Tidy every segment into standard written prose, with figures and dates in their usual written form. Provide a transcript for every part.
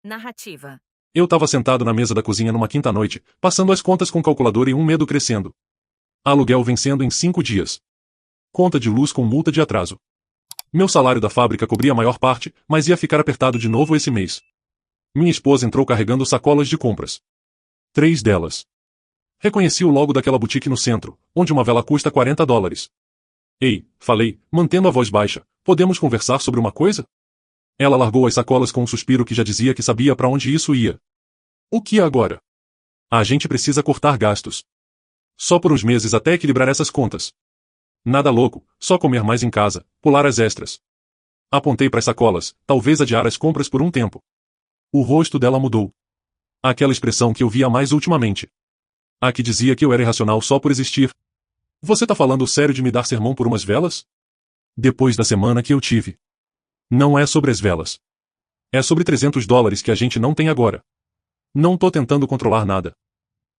Narrativa. Eu tava sentado na mesa da cozinha numa quinta-noite, passando as contas com calculadora e um medo crescendo. Aluguel vencendo em 5 dias. Conta de luz com multa de atraso. Meu salário da fábrica cobria a maior parte, mas ia ficar apertado de novo esse mês. Minha esposa entrou carregando sacolas de compras. 3 delas. Reconheci o logo daquela boutique no centro, onde uma vela custa $40. Ei, falei, mantendo a voz baixa, podemos conversar sobre uma coisa? Ela largou as sacolas com um suspiro que já dizia que sabia para onde isso ia. O que agora? A gente precisa cortar gastos. Só por uns meses até equilibrar essas contas. Nada louco, só comer mais em casa, pular as extras. Apontei para as sacolas, talvez adiar as compras por um tempo. O rosto dela mudou. Aquela expressão que eu via mais ultimamente. A que dizia que eu era irracional só por existir. Você tá falando sério de me dar sermão por umas velas? Depois da semana que eu tive. Não é sobre as velas. É sobre $300 que a gente não tem agora. Não tô tentando controlar nada.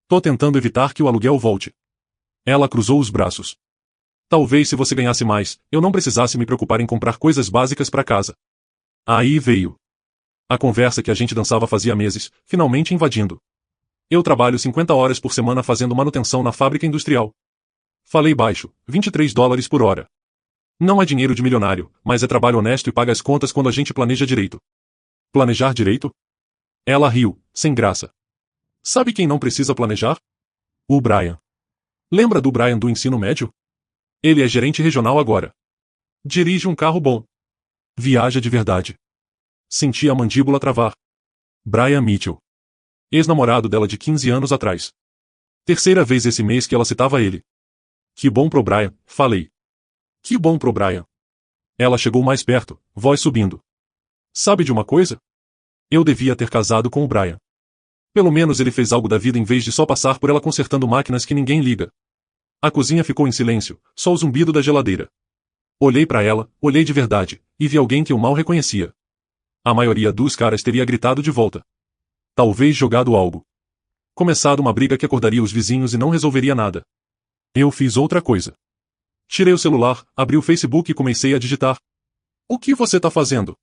Tô tentando evitar que o aluguel volte. Ela cruzou os braços. Talvez se você ganhasse mais, eu não precisasse me preocupar em comprar coisas básicas para casa. Aí veio. A conversa que a gente dançava fazia meses, finalmente invadindo. Eu trabalho 50 horas por semana fazendo manutenção na fábrica industrial. Falei baixo, $23 por hora. Não é dinheiro de milionário, mas é trabalho honesto e paga as contas quando a gente planeja direito. Planejar direito? Ela riu, sem graça. Sabe quem não precisa planejar? O Brian. Lembra do Brian do ensino médio? Ele é gerente regional agora. Dirige um carro bom. Viaja de verdade. Senti a mandíbula travar. Brian Mitchell. Ex-namorado dela de 15 anos atrás. Terceira vez esse mês que ela citava ele. Que bom pro Brian, falei. Que bom pro Brian. Ela chegou mais perto, voz subindo. Sabe de uma coisa? Eu devia ter casado com o Brian. Pelo menos ele fez algo da vida em vez de só passar por ela consertando máquinas que ninguém liga. A cozinha ficou em silêncio, só o zumbido da geladeira. Olhei pra ela, olhei de verdade, e vi alguém que eu mal reconhecia. A maioria dos caras teria gritado de volta. Talvez jogado algo. Começado uma briga que acordaria os vizinhos e não resolveria nada. Eu fiz outra coisa. Tirei o celular, abri o Facebook e comecei a digitar. O que você tá fazendo?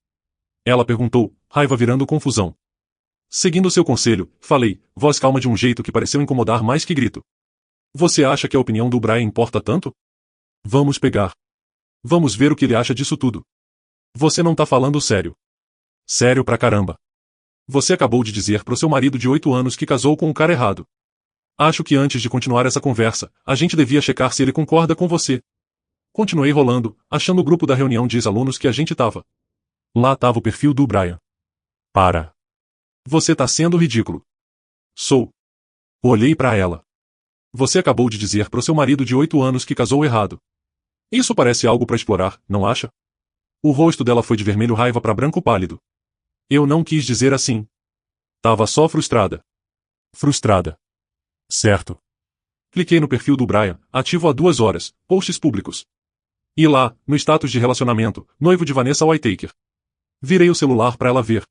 Ela perguntou, raiva virando confusão. Seguindo seu conselho, falei, voz calma de um jeito que pareceu incomodar mais que grito. Você acha que a opinião do Brian importa tanto? Vamos pegar. Vamos ver o que ele acha disso tudo. Você não tá falando sério. Sério pra caramba. Você acabou de dizer pro seu marido de 8 anos que casou com um cara errado. Acho que antes de continuar essa conversa, a gente devia checar se ele concorda com você. Continuei rolando, achando o grupo da reunião de ex-alunos que a gente tava. Lá tava o perfil do Brian. Para. Você tá sendo ridículo. Sou. Olhei pra ela. Você acabou de dizer pro seu marido de 8 anos que casou errado. Isso parece algo pra explorar, não acha? O rosto dela foi de vermelho raiva pra branco pálido. Eu não quis dizer assim. Tava só frustrada. Frustrada. Certo. Cliquei no perfil do Brian, ativo há 2 horas, posts públicos. E lá, no status de relacionamento, noivo de Vanessa Whittaker. Virei o celular pra ela ver.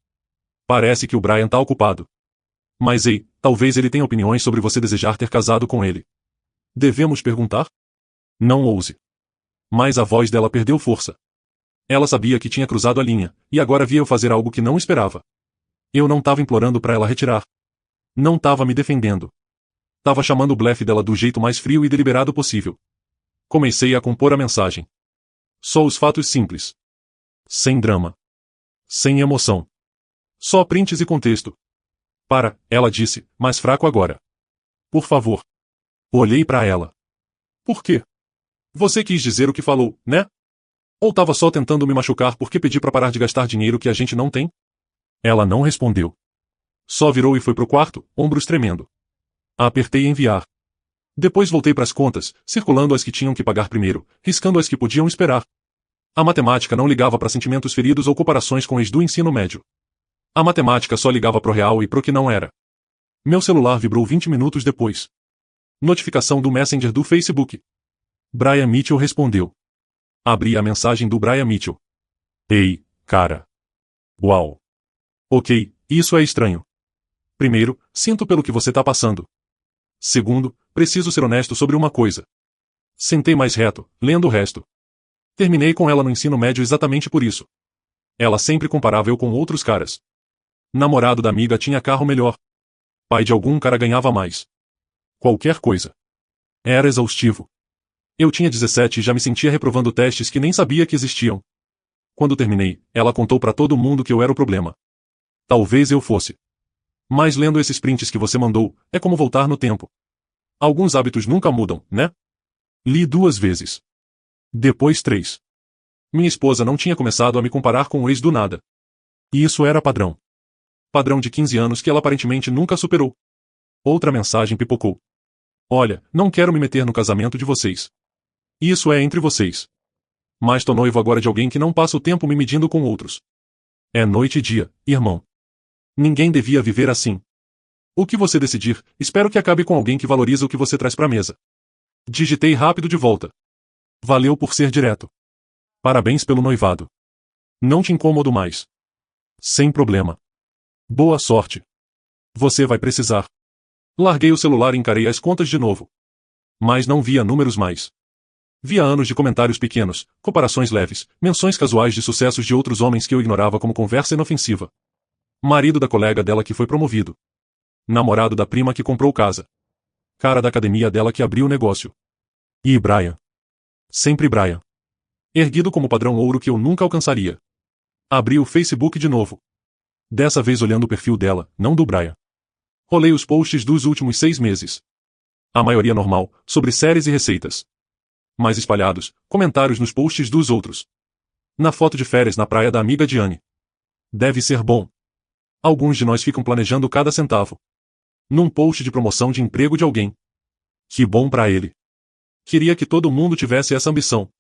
Parece que o Brian tá ocupado. Mas ei, talvez ele tenha opiniões sobre você desejar ter casado com ele. Devemos perguntar? Não ouse. Mas a voz dela perdeu força. Ela sabia que tinha cruzado a linha, e agora via eu fazer algo que não esperava. Eu não tava implorando pra ela retirar. Não tava me defendendo. Tava chamando o blefe dela do jeito mais frio e deliberado possível. Comecei a compor a mensagem. Só os fatos simples. Sem drama. Sem emoção. Só prints e contexto. Para, ela disse, mais fraco agora. Por favor. Olhei pra ela. Por quê? Você quis dizer o que falou, né? Ou tava só tentando me machucar porque pedi pra parar de gastar dinheiro que a gente não tem? Ela não respondeu. Só virou e foi pro quarto, ombros tremendo. Apertei enviar. Depois voltei pras contas, circulando as que tinham que pagar primeiro, riscando as que podiam esperar. A matemática não ligava pra sentimentos feridos ou comparações com ex do ensino médio. A matemática só ligava pro real e pro que não era. Meu celular vibrou 20 minutos depois. Notificação do Messenger do Facebook. Brian Mitchell respondeu. Abri a mensagem do Brian Mitchell. Ei, cara. Uau. Ok, isso é estranho. Primeiro, sinto pelo que você tá passando. Segundo, preciso ser honesto sobre uma coisa. Sentei mais reto, lendo o resto. Terminei com ela no ensino médio exatamente por isso. Ela sempre comparava eu com outros caras. Namorado da amiga tinha carro melhor. Pai de algum cara ganhava mais. Qualquer coisa. Era exaustivo. Eu tinha 17 e já me sentia reprovando testes que nem sabia que existiam. Quando terminei, ela contou pra todo mundo que eu era o problema. Talvez eu fosse. Mas lendo esses prints que você mandou, é como voltar no tempo. Alguns hábitos nunca mudam, né? Li 2 vezes. Depois 3. Minha esposa não tinha começado a me comparar com o ex do nada. E isso era padrão. Padrão de 15 anos que ela aparentemente nunca superou. Outra mensagem pipocou. Olha, não quero me meter no casamento de vocês. Isso é entre vocês. Mas tô noivo agora de alguém que não passa o tempo me medindo com outros. É noite e dia, irmão. Ninguém devia viver assim. O que você decidir, espero que acabe com alguém que valoriza o que você traz pra mesa. Digitei rápido de volta. Valeu por ser direto. Parabéns pelo noivado. Não te incomodo mais. Sem problema. Boa sorte. Você vai precisar. Larguei o celular e encarei as contas de novo. Mas não via números mais. Via anos de comentários pequenos, comparações leves, menções casuais de sucessos de outros homens que eu ignorava como conversa inofensiva. Marido da colega dela que foi promovido. Namorado da prima que comprou casa. Cara da academia dela que abriu o negócio. E Brian. Sempre Brian. Erguido como padrão ouro que eu nunca alcançaria. Abri o Facebook de novo. Dessa vez olhando o perfil dela, não do Brian. Rolei os posts dos últimos 6 meses. A maioria normal, sobre séries e receitas. Mais espalhados, comentários nos posts dos outros. Na foto de férias na praia da amiga Diane. Deve ser bom. Alguns de nós ficam planejando cada centavo. Num post de promoção de emprego de alguém. Que bom pra ele. Queria que todo mundo tivesse essa ambição.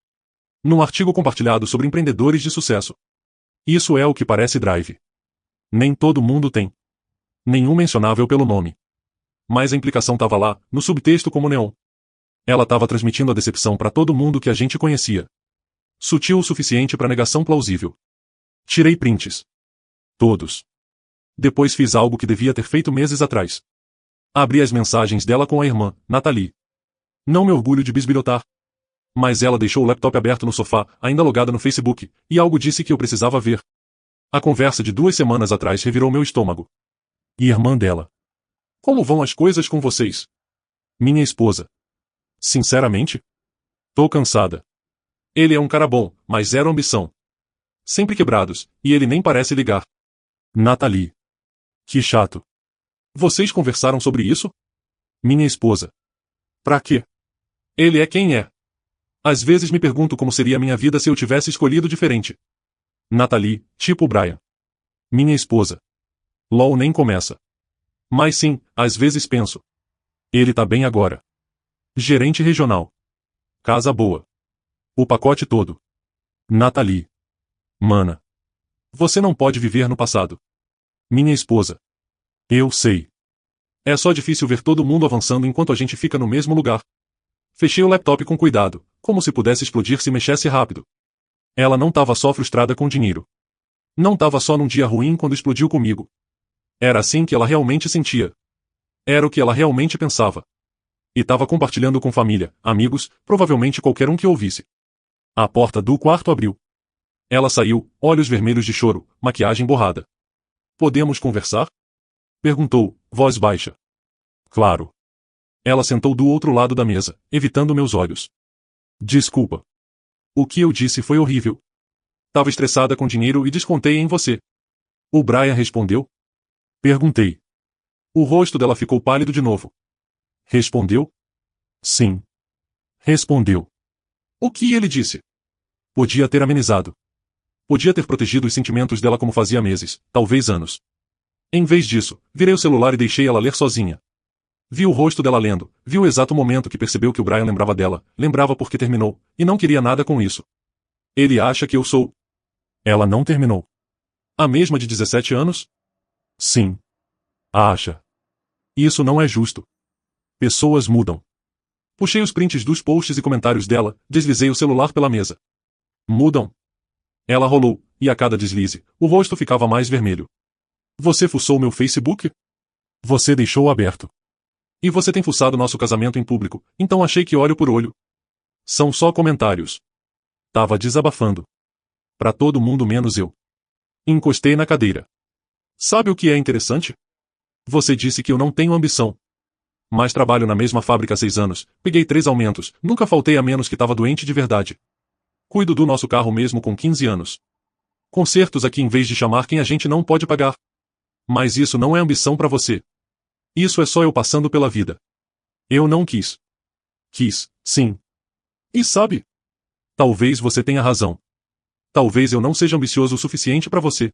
Num artigo compartilhado sobre empreendedores de sucesso. Isso é o que parece Drive. Nem todo mundo tem. Nenhum mencionável pelo nome. Mas a implicação tava lá, no subtexto como neon. Ela tava transmitindo a decepção pra todo mundo que a gente conhecia. Sutil o suficiente pra negação plausível. Tirei prints. Todos. Depois fiz algo que devia ter feito meses atrás. Abri as mensagens dela com a irmã, Nathalie. Não me orgulho de bisbilhotar. Mas ela deixou o laptop aberto no sofá, ainda logada no Facebook, e algo disse que eu precisava ver. A conversa de 2 semanas atrás revirou meu estômago. E irmã dela. Como vão as coisas com vocês? Minha esposa. Sinceramente? Tô cansada. Ele é um cara bom, mas zero ambição. Sempre quebrados, e ele nem parece ligar. Nathalie. Que chato. Vocês conversaram sobre isso? Minha esposa. Pra quê? Ele é quem é. Às vezes me pergunto como seria a minha vida se eu tivesse escolhido diferente. Nathalie, tipo Brian. Minha esposa. LOL nem começa. Mas sim, às vezes penso. Ele tá bem agora. Gerente regional. Casa boa. O pacote todo. Nathalie. Mana. Você não pode viver no passado. Minha esposa. Eu sei. É só difícil ver todo mundo avançando enquanto a gente fica no mesmo lugar. Fechei o laptop com cuidado, como se pudesse explodir se mexesse rápido. Ela não tava só frustrada com dinheiro. Não tava só num dia ruim quando explodiu comigo. Era assim que ela realmente sentia. Era o que ela realmente pensava. E tava compartilhando com família, amigos, provavelmente qualquer um que ouvisse. A porta do quarto abriu. Ela saiu, olhos vermelhos de choro, maquiagem borrada. Podemos conversar? Perguntou, voz baixa. Claro. Ela sentou do outro lado da mesa, evitando meus olhos. Desculpa. O que eu disse foi horrível. Tava estressada com dinheiro e descontei em você. O Brian respondeu? Perguntei. O rosto dela ficou pálido de novo. Respondeu? Sim. Respondeu. O que ele disse? Podia ter amenizado. Podia ter protegido os sentimentos dela como fazia meses, talvez anos. Em vez disso, virei o celular e deixei ela ler sozinha. Vi o rosto dela lendo, vi o exato momento que percebeu que o Brian lembrava dela, lembrava porque terminou, e não queria nada com isso. Ele acha que eu sou. Ela não terminou. A mesma de 17 anos? Sim. Acha. Isso não é justo. Pessoas mudam. Puxei os prints dos posts e comentários dela, deslizei o celular pela mesa. Mudam. Ela rolou, e a cada deslize, o rosto ficava mais vermelho. Você fuçou meu Facebook? Você deixou aberto. E você tem fuçado nosso casamento em público, então achei que olho por olho. São só comentários. Tava desabafando. Pra todo mundo menos eu. Encostei na cadeira. Sabe o que é interessante? Você disse que eu não tenho ambição. Mas trabalho na mesma fábrica há 6 anos, peguei 3 aumentos, nunca faltei a menos que estava doente de verdade. Cuido do nosso carro mesmo com 15 anos. Consertos aqui em vez de chamar quem a gente não pode pagar. Mas isso não é ambição para você. Isso é só eu passando pela vida. Eu não quis. Quis, sim. E sabe? Talvez você tenha razão. Talvez eu não seja ambicioso o suficiente para você.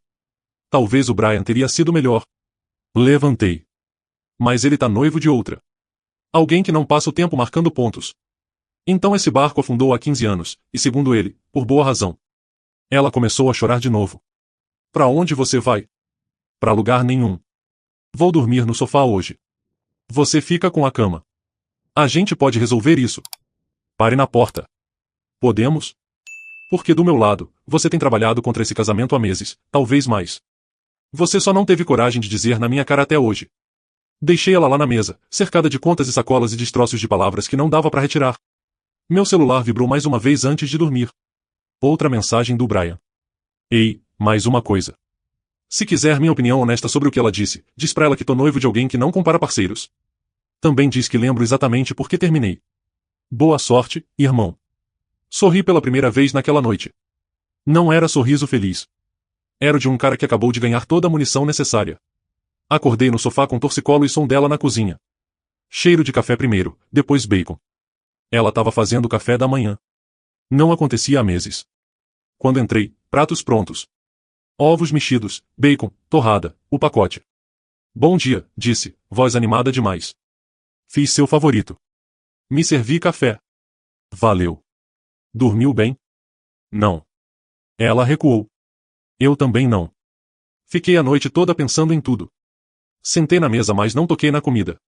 Talvez o Brian teria sido melhor. Levantei. Mas ele tá noivo de outra. Alguém que não passa o tempo marcando pontos. Então esse barco afundou há 15 anos, e segundo ele, por boa razão. Ela começou a chorar de novo. Pra onde você vai? Pra lugar nenhum. Vou dormir no sofá hoje. Você fica com a cama. A gente pode resolver isso. Pare na porta. Podemos? Porque do meu lado, você tem trabalhado contra esse casamento há meses, talvez mais. Você só não teve coragem de dizer na minha cara até hoje. Deixei ela lá na mesa, cercada de contas e sacolas e destroços de palavras que não dava para retirar. Meu celular vibrou mais uma vez antes de dormir. Outra mensagem do Brian. Ei, mais uma coisa. Se quiser minha opinião honesta sobre o que ela disse, diz pra ela que tô noivo de alguém que não compara parceiros. Também diz que lembro exatamente por que terminei. Boa sorte, irmão. Sorri pela primeira vez naquela noite. Não era sorriso feliz. Era o de um cara que acabou de ganhar toda a munição necessária. Acordei no sofá com torcicolo e som dela na cozinha. Cheiro de café primeiro, depois bacon. Ela estava fazendo o café da manhã. Não acontecia há meses. Quando entrei, pratos prontos. Ovos mexidos, bacon, torrada, o pacote. Bom dia, disse, voz animada demais. Fiz seu favorito. Me servi café. Valeu. Dormiu bem? Não. Ela recuou. Eu também não. Fiquei a noite toda pensando em tudo. Sentei na mesa, mas não toquei na comida.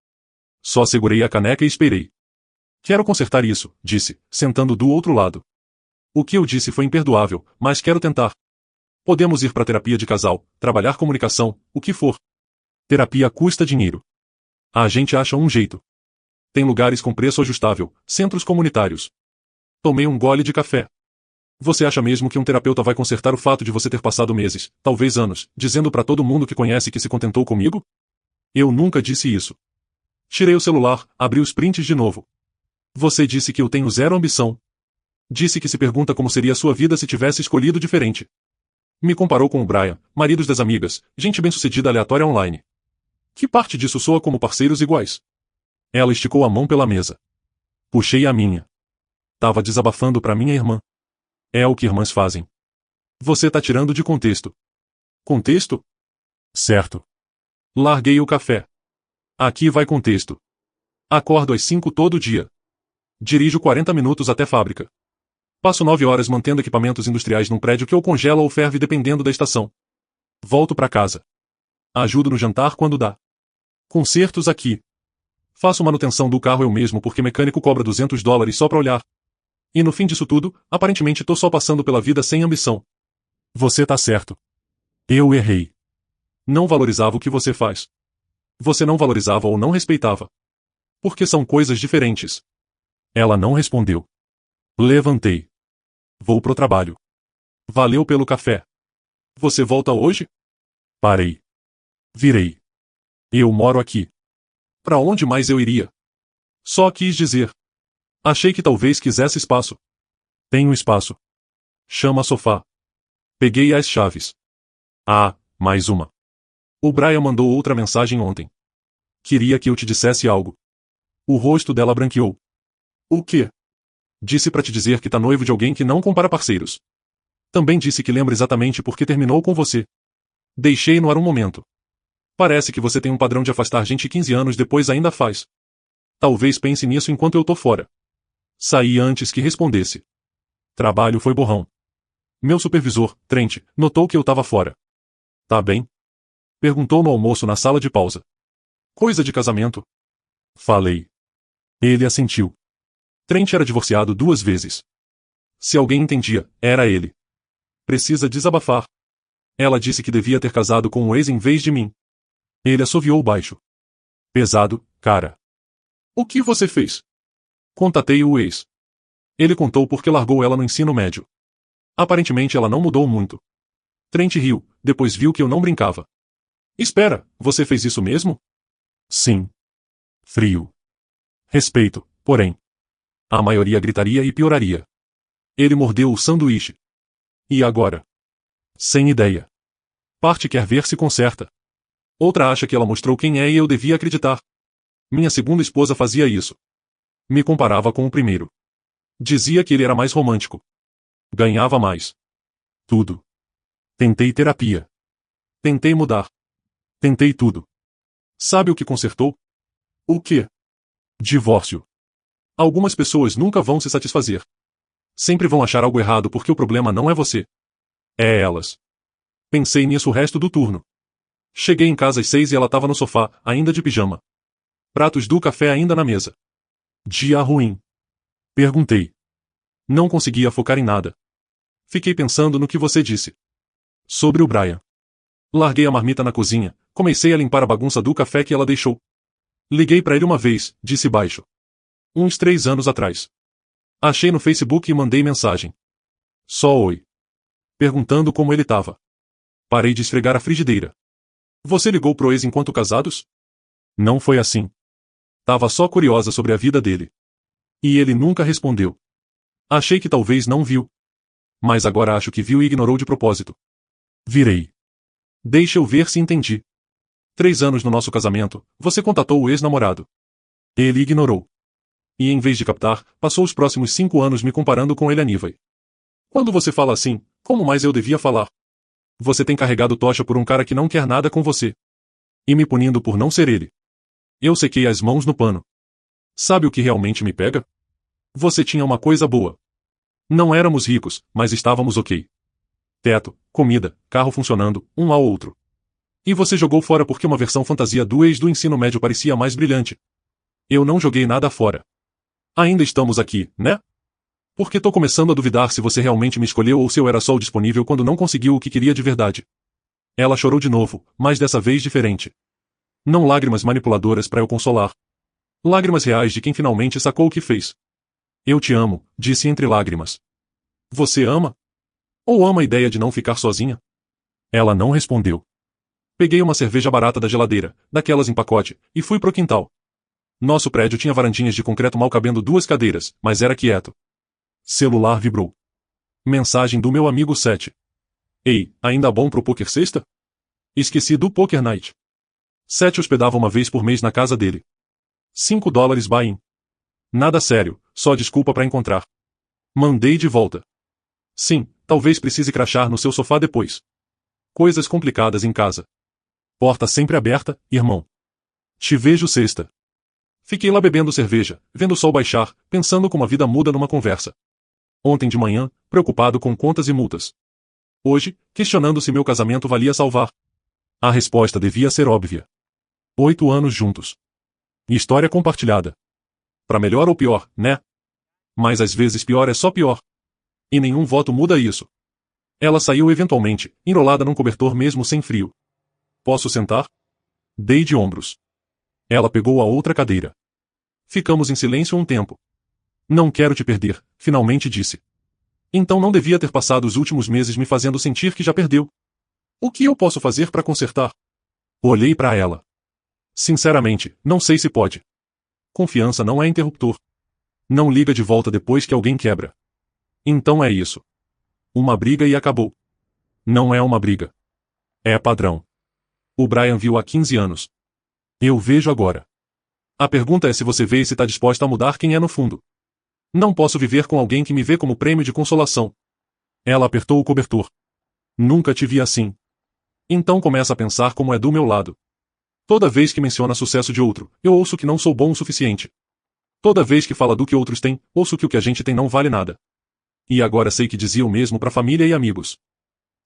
Só segurei a caneca e esperei. Quero consertar isso, disse, sentando do outro lado. O que eu disse foi imperdoável, mas quero tentar. Podemos ir para terapia de casal, trabalhar comunicação, o que for. Terapia custa dinheiro. A gente acha um jeito. Tem lugares com preço ajustável, centros comunitários. Tomei um gole de café. Você acha mesmo que um terapeuta vai consertar o fato de você ter passado meses, talvez anos, dizendo para todo mundo que conhece que se contentou comigo? Eu nunca disse isso. Tirei o celular, abri os prints de novo. Você disse que eu tenho zero ambição. Disse que se pergunta como seria a sua vida se tivesse escolhido diferente. Me comparou com o Brian, maridos das amigas, gente bem-sucedida aleatória online. Que parte disso soa como parceiros iguais? Ela esticou a mão pela mesa. Puxei a minha. Tava desabafando para minha irmã. É o que irmãs fazem. Você tá tirando de contexto. Contexto? Certo. Larguei o café. Aqui vai contexto. Acordo às 5 todo dia. Dirijo 40 minutos até fábrica. Passo 9 horas mantendo equipamentos industriais num prédio que ou congela ou ferve dependendo da estação. Volto para casa. Ajudo no jantar quando dá. Consertos aqui. Faço manutenção do carro eu mesmo porque mecânico cobra $200 só pra olhar. E no fim disso tudo, aparentemente tô só passando pela vida sem ambição. Você tá certo. Eu errei. Não valorizava o que você faz. Você não valorizava ou não respeitava. Porque são coisas diferentes. Ela não respondeu. Levantei. Vou pro trabalho. Valeu pelo café. Você volta hoje? Parei. Virei. Eu moro aqui. Pra onde mais eu iria? Só quis dizer. Achei que talvez quisesse espaço. Tenho espaço. Chama sofá. Peguei as chaves. Ah, mais uma. O Brian mandou outra mensagem ontem. Queria que eu te dissesse algo. O rosto dela branqueou. O quê? Disse pra te dizer que tá noivo de alguém que não compara parceiros. Também disse que lembra exatamente por que terminou com você. Deixei no ar um momento. Parece que você tem um padrão de afastar gente 15 anos depois ainda faz. Talvez pense nisso enquanto eu tô fora. Saí antes que respondesse. Trabalho foi borrão. Meu supervisor, Trent, notou que eu tava fora. Tá bem? Perguntou no almoço na sala de pausa. Coisa de casamento? Falei. Ele assentiu. Trent era divorciado 2 vezes. Se alguém entendia, era ele. Precisa desabafar. Ela disse que devia ter casado com um ex em vez de mim. Ele assoviou baixo. Pesado, cara. O que você fez? Contatei o ex. Ele contou por que largou ela no ensino médio. Aparentemente ela não mudou muito. Trent riu, depois viu que eu não brincava. Espera, você fez isso mesmo? Sim. Frio. Respeito, porém. A maioria gritaria e pioraria. Ele mordeu o sanduíche. E agora? Sem ideia. Parte quer ver se conserta. Outra acha que ela mostrou quem é e eu devia acreditar. Minha segunda esposa fazia isso. Me comparava com o primeiro. Dizia que ele era mais romântico. Ganhava mais. Tudo. Tentei terapia. Tentei mudar. Tentei tudo. Sabe o que consertou? O quê? Divórcio. Algumas pessoas nunca vão se satisfazer. Sempre vão achar algo errado porque o problema não é você. É elas. Pensei nisso o resto do turno. Cheguei em casa às 6 e ela estava no sofá, ainda de pijama. Pratos do café ainda na mesa. Dia ruim. Perguntei. Não conseguia focar em nada. Fiquei pensando no que você disse. Sobre o Brian. Larguei a marmita na cozinha, comecei a limpar a bagunça do café que ela deixou. Liguei para ele uma vez, disse baixo. Uns 3 anos atrás. Achei no Facebook e mandei mensagem. Só oi. Perguntando como ele tava. Parei de esfregar a frigideira. Você ligou pro ex enquanto casados? Não foi assim. Tava só curiosa sobre a vida dele. E ele nunca respondeu. Achei que talvez não viu. Mas agora acho que viu e ignorou de propósito. Virei. Deixa eu ver se entendi. 3 anos no nosso casamento, você contatou o ex-namorado. Ele ignorou. E em vez de captar, passou os próximos 5 anos me comparando com ele a Nivea. Quando você fala assim, como mais eu devia falar? Você tem carregado tocha por um cara que não quer nada com você. E me punindo por não ser ele. Eu sequei as mãos no pano. Sabe o que realmente me pega? Você tinha uma coisa boa. Não éramos ricos, mas estávamos ok. Teto, comida, carro funcionando, um ao outro. E você jogou fora porque uma versão fantasia do ex do ensino médio parecia mais brilhante. Eu não joguei nada fora. Ainda estamos aqui, né? Porque tô começando a duvidar se você realmente me escolheu ou se eu era só o disponível quando não conseguiu o que queria de verdade. Ela chorou de novo, mas dessa vez diferente. Não lágrimas manipuladoras para eu consolar. Lágrimas reais de quem finalmente sacou o que fez. Eu te amo, disse entre lágrimas. Você ama? Ou ama a ideia de não ficar sozinha? Ela não respondeu. Peguei uma cerveja barata da geladeira, daquelas em pacote, e fui pro quintal. Nosso prédio tinha varandinhas de concreto mal cabendo 2 cadeiras, mas era quieto. Celular vibrou. Mensagem do meu amigo Seth. Ei, ainda bom pro poker sexta? Esqueci do Poker Night. Seth hospedava uma vez por mês na casa dele. $5 buy-in. Nada sério, só desculpa pra encontrar. Mandei de volta. Sim, talvez precise crachar no seu sofá depois. Coisas complicadas em casa. Porta sempre aberta, irmão. Te vejo sexta. Fiquei lá bebendo cerveja, vendo o sol baixar, pensando como a vida muda numa conversa. Ontem de manhã, preocupado com contas e multas. Hoje, questionando se meu casamento valia salvar. A resposta devia ser óbvia. 8 anos juntos. História compartilhada. Pra melhor ou pior, né? Mas às vezes pior é só pior. E nenhum voto muda isso. Ela saiu eventualmente, enrolada num cobertor mesmo sem frio. Posso sentar? Dei de ombros. Ela pegou a outra cadeira. Ficamos em silêncio um tempo. Não quero te perder, finalmente disse. Então não devia ter passado os últimos meses me fazendo sentir que já perdeu. O que eu posso fazer para consertar? Olhei para ela. Sinceramente, não sei se pode. Confiança não é interruptor. Não liga de volta depois que alguém quebra. Então é isso. Uma briga e acabou. Não é uma briga. É padrão. O Brian viu há 15 anos. Eu vejo agora. A pergunta é se você vê e se está disposta a mudar quem é no fundo. Não posso viver com alguém que me vê como prêmio de consolação. Ela apertou o cobertor. Nunca te vi assim. Então começa a pensar como é do meu lado. Toda vez que menciona sucesso de outro, eu ouço que não sou bom o suficiente. Toda vez que fala do que outros têm, ouço que o que a gente tem não vale nada. E agora sei que dizia o mesmo para família e amigos.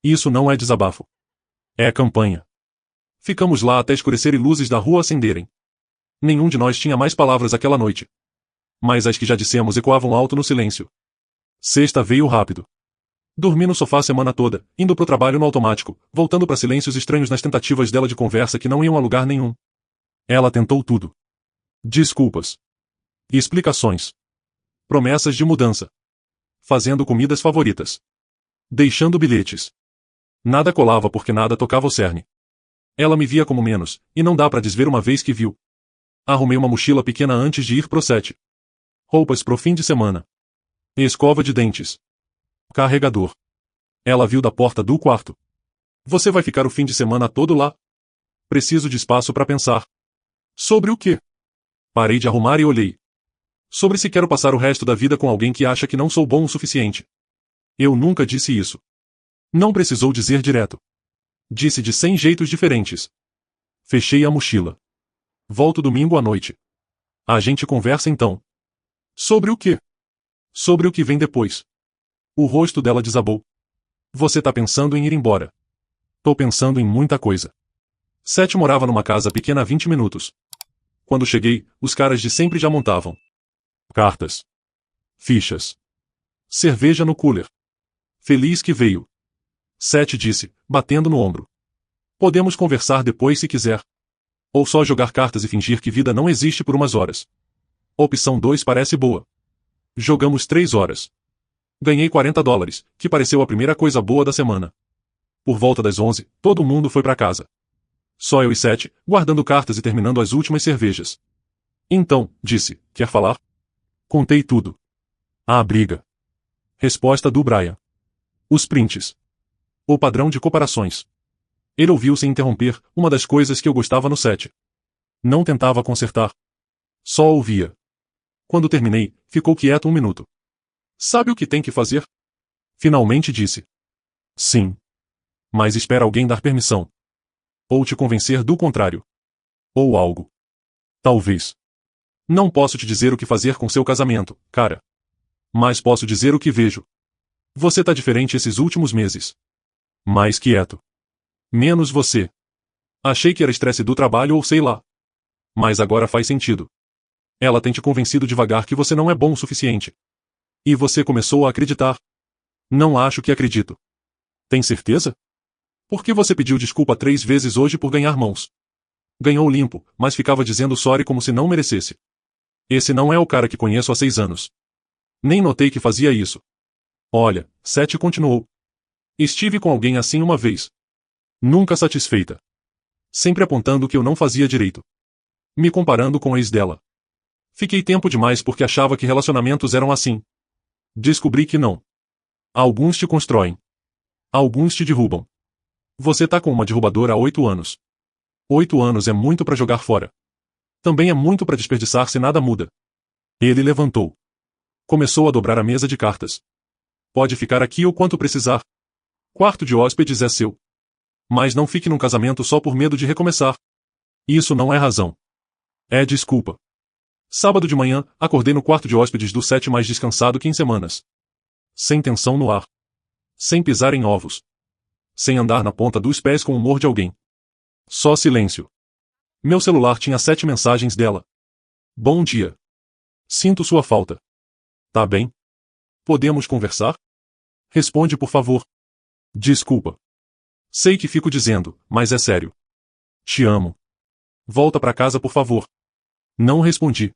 Isso não é desabafo. É campanha. Ficamos lá até escurecer e luzes da rua acenderem. Nenhum de nós tinha mais palavras aquela noite. Mas as que já dissemos ecoavam alto no silêncio. Sexta veio rápido. Dormi no sofá a semana toda, indo pro trabalho no automático, voltando para silêncios estranhos nas tentativas dela de conversa que não iam a lugar nenhum. Ela tentou tudo. Desculpas. Explicações. Promessas de mudança. Fazendo comidas favoritas. Deixando bilhetes. Nada colava porque nada tocava o cerne. Ela me via como menos, e não dá pra desver uma vez que viu. Arrumei uma mochila pequena antes de ir pro set. Roupas pro fim de semana. Escova de dentes. Carregador. Ela viu da porta do quarto. Você vai ficar o fim de semana todo lá? Preciso de espaço pra pensar. Sobre o quê? Parei de arrumar e olhei. Sobre se quero passar o resto da vida com alguém que acha que não sou bom o suficiente. Eu nunca disse isso. Não precisou dizer direto. Disse de 100 jeitos diferentes. Fechei a mochila. Volto domingo à noite. A gente conversa então. Sobre o quê? Sobre o que vem depois. O rosto dela desabou. Você tá pensando em ir embora. Tô pensando em muita coisa. Seth morava numa casa pequena a 20 minutos. Quando cheguei, os caras de sempre já montavam cartas, fichas, cerveja no cooler. Feliz que veio. Seth disse, batendo no ombro. Podemos conversar depois se quiser. Ou só jogar cartas e fingir que vida não existe por umas horas. Opção 2 parece boa. Jogamos 3 horas. Ganhei $40, que pareceu a primeira coisa boa da semana. Por volta das 11, todo mundo foi pra casa. Só eu e Seth, guardando cartas e terminando as últimas cervejas. Então, disse, quer falar? Contei tudo. A briga. Resposta do Brian. Os prints. O padrão de comparações. Ele ouviu sem interromper, uma das coisas que eu gostava no Seth. Não tentava consertar. Só ouvia. Quando terminei, ficou quieto um minuto. Sabe o que tem que fazer? Finalmente disse. Sim. Mas espera alguém dar permissão. Ou te convencer do contrário. Ou algo. Talvez. Não posso te dizer o que fazer com seu casamento, cara. Mas posso dizer o que vejo. Você tá diferente esses últimos meses. Mais quieto. Menos você. Achei que era estresse do trabalho ou sei lá. Mas agora faz sentido. Ela tem te convencido devagar que você não é bom o suficiente. E você começou a acreditar. Não acho que acredito. Tem certeza? Por que você pediu desculpa 3 vezes hoje por ganhar mãos? Ganhou limpo, mas ficava dizendo sorry como se não merecesse. Esse não é o cara que conheço há 6 anos. Nem notei que fazia isso. Olha, Seth continuou. Estive com alguém assim uma vez. Nunca satisfeita. Sempre apontando que eu não fazia direito. Me comparando com a ex dela. Fiquei tempo demais porque achava que relacionamentos eram assim. Descobri que não. Alguns te constroem. Alguns te derrubam. Você tá com uma derrubadora há 8 anos. 8 anos é muito pra jogar fora. Também é muito pra desperdiçar se nada muda. Ele levantou. Começou a dobrar a mesa de cartas. Pode ficar aqui o quanto precisar. Quarto de hóspedes é seu. Mas não fique num casamento só por medo de recomeçar. Isso não é razão. É desculpa. Sábado de manhã, acordei no quarto de hóspedes do Seth mais descansado que em semanas. Sem tensão no ar. Sem pisar em ovos. Sem andar na ponta dos pés com o humor de alguém. Só silêncio. Meu celular tinha 7 mensagens dela. Bom dia. Sinto sua falta. Tá bem? Podemos conversar? Responde por favor. Desculpa. Sei que fico dizendo, mas é sério. Te amo. Volta pra casa por favor. Não respondi.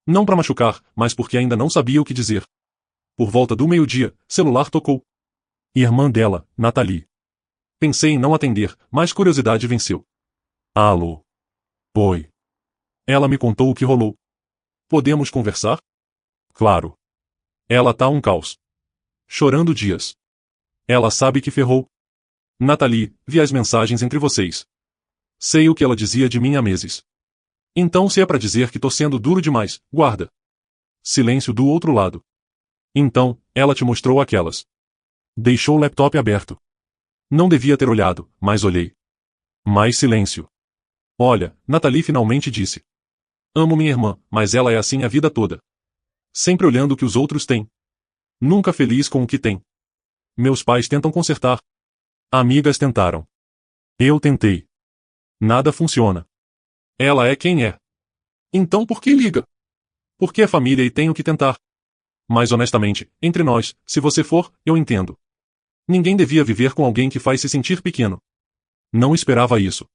Não pra machucar, mas porque ainda não sabia o que dizer. Por volta do meio-dia, celular tocou. Irmã dela, Nathalie. Pensei em não atender, mas curiosidade venceu. Alô. Oi. Ela me contou o que rolou. Podemos conversar? Claro. Ela tá um caos. Chorando dias. Ela sabe que ferrou. Nathalie, vi as mensagens entre vocês. Sei o que ela dizia de mim há meses. Então se é pra dizer que tô sendo duro demais, guarda. Silêncio do outro lado. Então, ela te mostrou aquelas. Deixou o laptop aberto. Não devia ter olhado, mas olhei. Mais silêncio. Olha, Nathalie finalmente disse. Amo minha irmã, mas ela é assim a vida toda. Sempre olhando o que os outros têm. Nunca feliz com o que tem. Meus pais tentam consertar. Amigas tentaram. Eu tentei. Nada funciona. Ela é quem é. Então por que liga? Porque é família e tenho que tentar. Mas honestamente, entre nós, se você for, eu entendo. Ninguém devia viver com alguém que faz se sentir pequeno. Não esperava isso.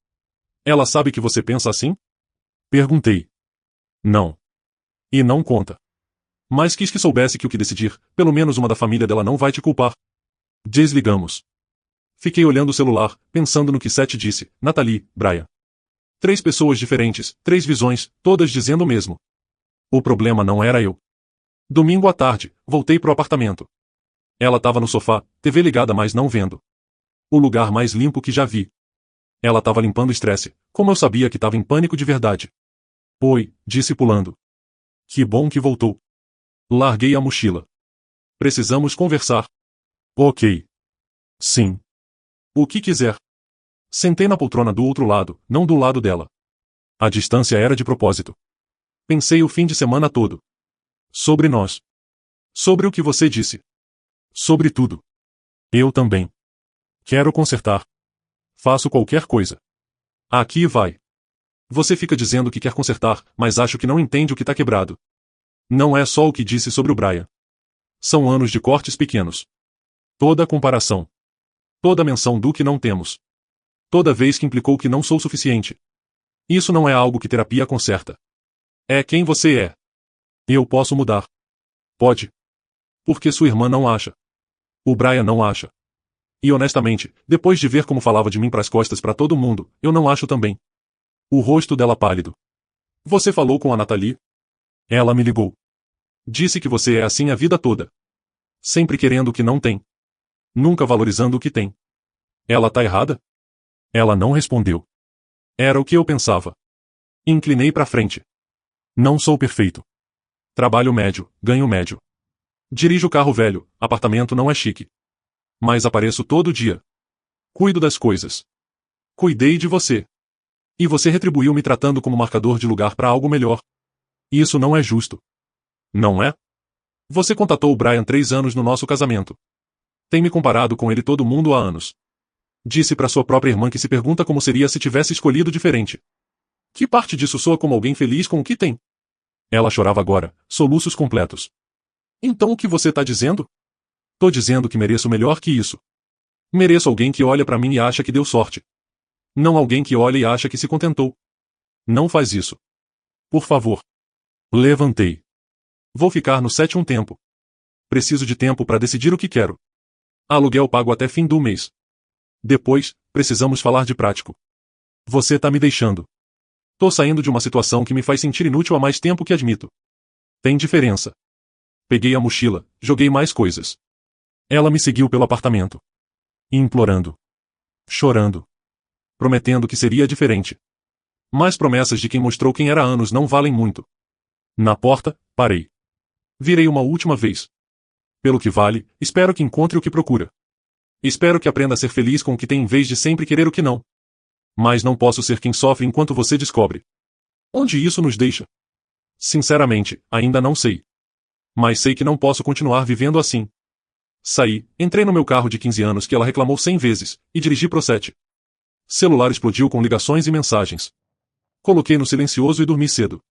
Ela sabe que você pensa assim? Perguntei. Não. E não conta. Mas quis que soubesse que o que decidir, pelo menos uma da família dela não vai te culpar. Desligamos. Fiquei olhando o celular, pensando no que Seth disse, Nathalie, Brian. 3 pessoas diferentes, 3 visões, todas dizendo o mesmo. O problema não era eu. Domingo à tarde, voltei pro apartamento. Ela estava no sofá, TV ligada mas não vendo. O lugar mais limpo que já vi. Ela estava limpando o estresse, como eu sabia que estava em pânico de verdade. Oi, disse pulando. Que bom que voltou. Larguei a mochila. Precisamos conversar. Ok. Sim. O que quiser. Sentei na poltrona do outro lado, não do lado dela. A distância era de propósito. Pensei o fim de semana todo. Sobre nós. Sobre o que você disse. Sobre tudo. Eu também. Quero consertar. Faço qualquer coisa. Aqui vai. Você fica dizendo que quer consertar, mas acho que não entende o que tá quebrado. Não é só o que disse sobre o Brian. São anos de cortes pequenos. Toda a comparação. Toda a menção do que não temos. Toda vez que implicou que não sou suficiente. Isso não é algo que terapia conserta. É quem você é. Eu posso mudar. Pode. Porque sua irmã não acha. O Brian não acha. E honestamente, depois de ver como falava de mim pras costas pra todo mundo, eu não acho também. O rosto dela pálido. Você falou com a Nathalie? Ela me ligou. Disse que você é assim a vida toda. Sempre querendo o que não tem. Nunca valorizando o que tem. Ela tá errada? Ela não respondeu. Era o que eu pensava. Inclinei pra frente. Não sou perfeito. Trabalho médio, ganho médio. Dirijo carro velho, apartamento não é chique. Mas apareço todo dia. Cuido das coisas. Cuidei de você. E você retribuiu me tratando como marcador de lugar para algo melhor. Isso não é justo. Não é? Você contatou o Brian 3 anos no nosso casamento. Tem me comparado com ele todo mundo há anos. Disse para sua própria irmã que se pergunta como seria se tivesse escolhido diferente. Que parte disso soa como alguém feliz com o que tem? Ela chorava agora, soluços completos. Então o que você tá dizendo? Tô dizendo que mereço melhor que isso. Mereço alguém que olha para mim e acha que deu sorte. Não alguém que olha e acha que se contentou. Não faz isso. Por favor. Levantei. Vou ficar no set um tempo. Preciso de tempo para decidir o que quero. Aluguel pago até fim do mês. Depois, precisamos falar de prático. Você tá me deixando. Tô saindo de uma situação que me faz sentir inútil há mais tempo que admito. Tem diferença. Peguei a mochila, joguei mais coisas. Ela me seguiu pelo apartamento. Implorando. Chorando. Prometendo que seria diferente. Mas promessas de quem mostrou quem era há anos não valem muito. Na porta, parei. Virei uma última vez. Pelo que vale, espero que encontre o que procura. Espero que aprenda a ser feliz com o que tem em vez de sempre querer o que não. Mas não posso ser quem sofre enquanto você descobre. Onde isso nos deixa? Sinceramente, ainda não sei. Mas sei que não posso continuar vivendo assim. Saí, entrei no meu carro de 15 anos que ela reclamou 100 vezes, e dirigi pro set. Celular explodiu com ligações e mensagens. Coloquei no silencioso e dormi cedo.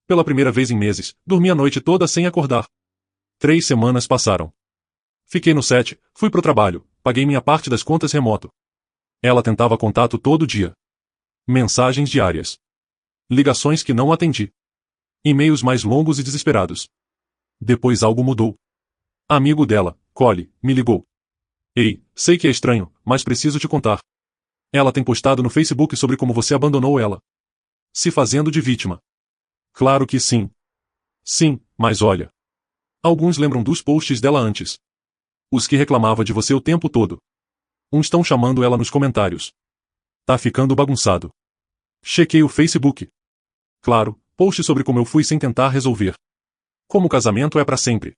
Pela primeira vez em meses, dormi a noite toda sem acordar. 3 semanas passaram. Fiquei no set, fui pro trabalho, paguei minha parte das contas remoto. Ela tentava contato todo dia. Mensagens diárias. Ligações que não atendi. E-mails mais longos e desesperados. Depois algo mudou. Amigo dela, Cole, me ligou. Ei, sei que é estranho, mas preciso te contar. Ela tem postado no Facebook sobre como você abandonou ela. Se fazendo de vítima. Claro que sim. Sim, mas olha. Alguns lembram dos posts dela antes. Os que reclamava de você o tempo todo. Uns estão chamando ela nos comentários. Tá ficando bagunçado. Chequei o Facebook. Claro, post sobre como eu fui sem tentar resolver. Como o casamento é pra sempre.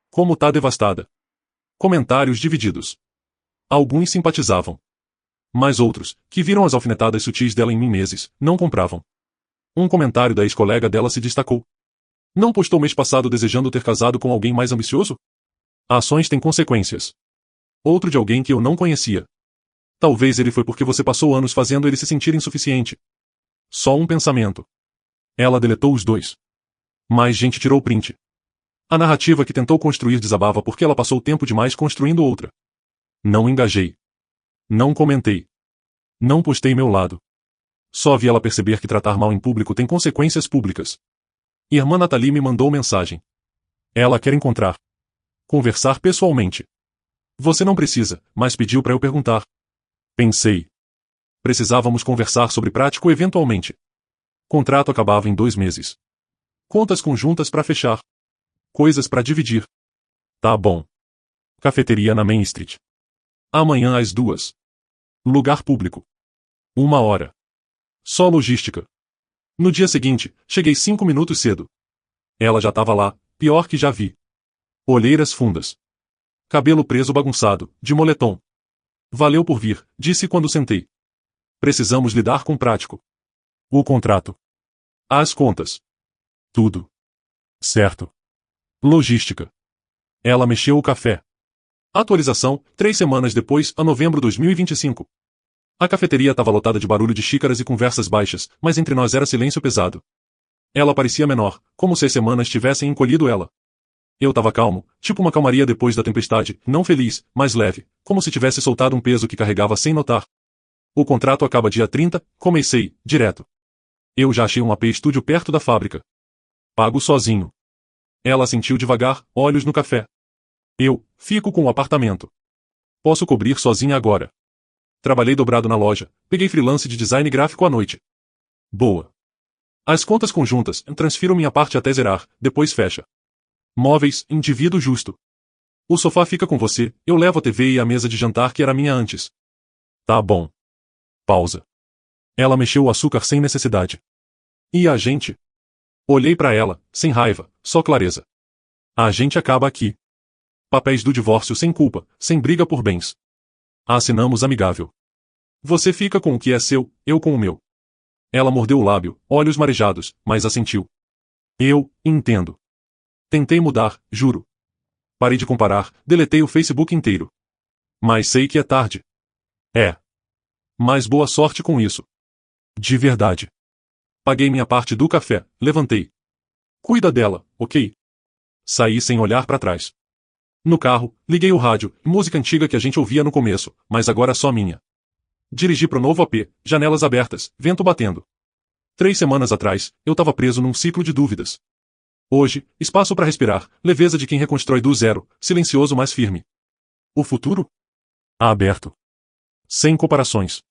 Como tá devastada. Comentários divididos. Alguns simpatizavam. Mas outros, que viram as alfinetadas sutis dela em mim meses, não compravam. Um comentário da ex-colega dela se destacou. Não postou mês passado desejando ter casado com alguém mais ambicioso? Ações têm consequências. Outro de alguém que eu não conhecia. Talvez ele foi porque você passou anos fazendo ele se sentir insuficiente. Só um pensamento. Ela deletou os 2. Mais gente tirou o print. A narrativa que tentou construir desabava porque ela passou tempo demais construindo outra. Não engajei. Não comentei. Não postei meu lado. Só vi ela perceber que tratar mal em público tem consequências públicas. Irmã Nathalie me mandou mensagem. Ela quer encontrar. Conversar pessoalmente. Você não precisa, mas pediu para eu perguntar. Pensei. Precisávamos conversar sobre prático eventualmente. Contrato acabava em 2 meses. Contas conjuntas para fechar. Coisas para dividir. Tá bom. Cafeteria na Main Street. Amanhã às 2. Lugar público. 1 hora. Só logística. No dia seguinte, cheguei 5 minutos cedo. Ela já estava lá, pior que já vi. Olheiras fundas. Cabelo preso bagunçado, de moletom. Valeu por vir, disse quando sentei. Precisamos lidar com prático. O contrato. As contas. Tudo. Certo. Logística. Ela mexeu o café. Atualização, 3 semanas depois, a novembro de 2025. A cafeteria estava lotada de barulho de xícaras e conversas baixas, mas entre nós era silêncio pesado. Ela parecia menor, como se as semanas tivessem encolhido ela. Eu estava calmo, tipo uma calmaria depois da tempestade, não feliz, mas leve, como se tivesse soltado um peso que carregava sem notar. O contrato acaba dia 30, comecei, direto. Eu já achei um AP estúdio perto da fábrica. Pago sozinho. Ela assentiu devagar, olhos no café. Eu, fico com o apartamento. Posso cobrir sozinha agora. Trabalhei dobrado na loja, peguei freelance de design gráfico à noite. Boa. As contas conjuntas, transfiro minha parte até zerar, depois fecha. Móveis, indivíduo justo. O sofá fica com você, eu levo a TV e a mesa de jantar que era minha antes. Tá bom. Pausa. Ela mexeu o açúcar sem necessidade. E a gente? Olhei pra ela, sem raiva, só clareza. A gente acaba aqui. Papéis do divórcio sem culpa, sem briga por bens. Assinamos amigável. Você fica com o que é seu, eu com o meu. Ela mordeu o lábio, olhos marejados, mas assentiu. Eu, entendo. Tentei mudar, juro. Parei de comparar, deletei o Facebook inteiro. Mas sei que é tarde. É. Mas boa sorte com isso. De verdade. Paguei minha parte do café, levantei. Cuida dela, ok? Saí sem olhar para trás. No carro, liguei o rádio, música antiga que a gente ouvia no começo, mas agora só minha. Dirigi pro novo AP, janelas abertas, vento batendo. 3 semanas atrás, eu tava preso num ciclo de dúvidas. Hoje, espaço para respirar, leveza de quem reconstrói do zero, silencioso mas firme. O futuro? Aberto. Sem comparações.